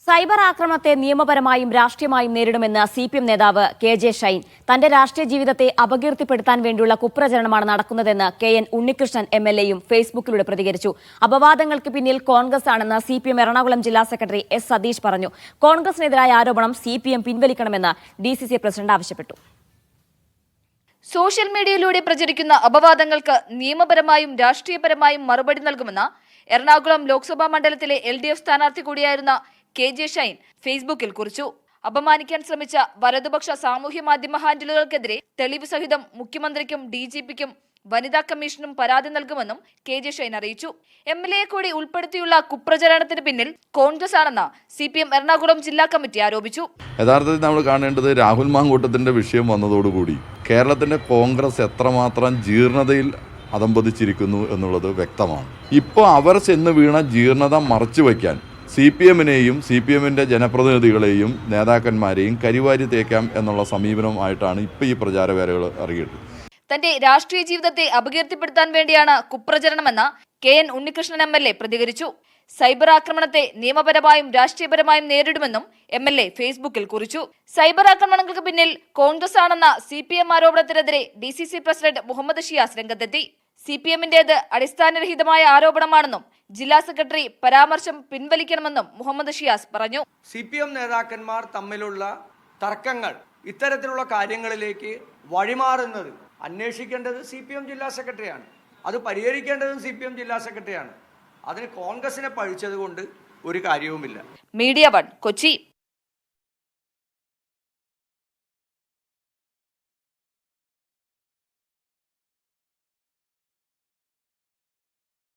Cyber ആക്രമണത്തെ നിയമപരമായും രാഷ്ട്രീയമായും നേരിടുമെന്ന് CPM നേതാവ് KJ ഷൈൻ. തന്റെ രാഷ്ട്രീയ ജീവിതത്തെ അപകീർത്തിപ്പെടുത്താൻ വേണ്ടിയുള്ള കുപ്രചരണമാണ് നടക്കുന്നതെന്ന് KN ഉണ്ണികൃഷ്ണൻ MLAയും ഫേസ്ബുക്കിലൂടെ പ്രതികരിച്ചു. അപവാദങ്ങൾക്ക് പിന്നിൽ കോൺഗ്രസ് ആണെന്ന് CPM എറണാകുളം ജില്ലാ സെക്രട്ടറി S. സതീഷ് പറഞ്ഞു. കോൺഗ്രസിനെതിരായ ആരോപണം CPM പിൻവലിക്കണമെന്ന് DCC പ്രസിഡന്റ് ആവശ്യപ്പെട്ടു. സോഷ്യൽ മീഡിയയിലൂടെ പ്രചരിക്കുന്ന അപവാദങ്ങൾക്ക് നിയമപരമായും രാഷ്ട്രീയപരമായും മറുപടി നൽകുമെന്ന് എറണാകുളം ലോക്സഭാ മണ്ഡലത്തിലെ LDF സ്ഥാനാർത്ഥി കൂടിയായിരുന്ന KJ ഷൈൻ ഫേസ്ബുക്കിൽ കുറിച്ചു. അപമാനിക്കാൻ ശ്രമിച്ച വലതുപക്ഷ സാമൂഹ്യ മാധ്യമ ഹാൻഡിലുകൾക്കെതിരെ തെളിവ് സഹിതം മുഖ്യമന്ത്രിക്കും DGPക്കും വനിതാ കമ്മീഷനും പരാതി നൽകുമെന്നും KJ ഷൈൻ അറിയിച്ചു. MLA കൂടി ഉൾപ്പെടുത്തിയുള്ള കുപ്രചരണത്തിന് പിന്നിൽ കോൺഗ്രസ് ആണെന്ന് CPM എറണാകുളം ജില്ലാ കമ്മിറ്റി ആരോപിച്ചു. യഥാർത്ഥത്തിൽ നമ്മൾ കാണേണ്ടത് രാഹുൽ മാങ്കൂട്ടത്തിന്റെ വിഷയം വന്നതോടുകൂടി കേരളത്തിന്റെ കോൺഗ്രസ് എത്രമാത്രം ജീർണതയിൽ അധംപതിച്ചിരിക്കുന്നു എന്നുള്ളത് വ്യക്തമാണ്. ഇപ്പോൾ അവർ ചെന്ന് വീണ ജീർണത മറച്ചു വയ്ക്കാൻ CPMനെയും CPMന്റെ ജനപ്രതിനിധികളെയും നേതാക്കന്മാരെയും കരിവാരി തേക്കാം എന്നുള്ള സമീപനമായിട്ടാണ് ഇപ്പോൾ ഈ പ്രചാരവേലകൾ ഇറങ്ങിയിട്ടുള്ളത്. തന്റെ രാഷ്ട്രീയ ജീവിതത്തെ അപകീർത്തിപ്പെടുത്താൻ വേണ്ടിയാണ് കുപ്രചരണമെന്ന് KN ഉണ്ണികൃഷ്ണൻ MLA പ്രതികരിച്ചു. സൈബർ ആക്രമണത്തെ നിയമപരമായും രാഷ്ട്രീയപരമായും നേരിടുമെന്നും MLA ഫേസ്ബുക്കിൽ കുറിച്ചു. സൈബർ ആക്രമണങ്ങൾക്ക് പിന്നിൽ കോൺഗ്രസ് ആണെന്ന CPM ആരോപണത്തിനെതിരെ DCC പ്രസിഡന്റ് മുഹമ്മദ് ഷിയാസ് രംഗത്തെത്തി. CPMന്റേത് അടിസ്ഥാനരഹിതമായ ആരോപണമാണെന്നും ജില്ലാ സെക്രട്ടറി പരാമർശം പിൻവലിക്കണമെന്നും മുഹമ്മദ് ഷിയാസ് പറഞ്ഞു. CPM നേതാക്കന്മാർ തമ്മിലുള്ള തർക്കങ്ങൾ ഇത്തരത്തിലുള്ള കാര്യങ്ങളിലേക്ക് വഴിമാറുന്നത് അന്വേഷിക്കേണ്ടത് CPM ജില്ലാ സെക്രട്ടറിയാണ്. അത് പരിഹരിക്കേണ്ടതും CPM ജില്ലാ സെക്രട്ടറിയാണ്. അതിന് കോൺഗ്രസിനെ പഴിച്ചതുകൊണ്ട് ഒരു കാര്യവുമില്ല. മീഡിയ 1 കൊച്ചി.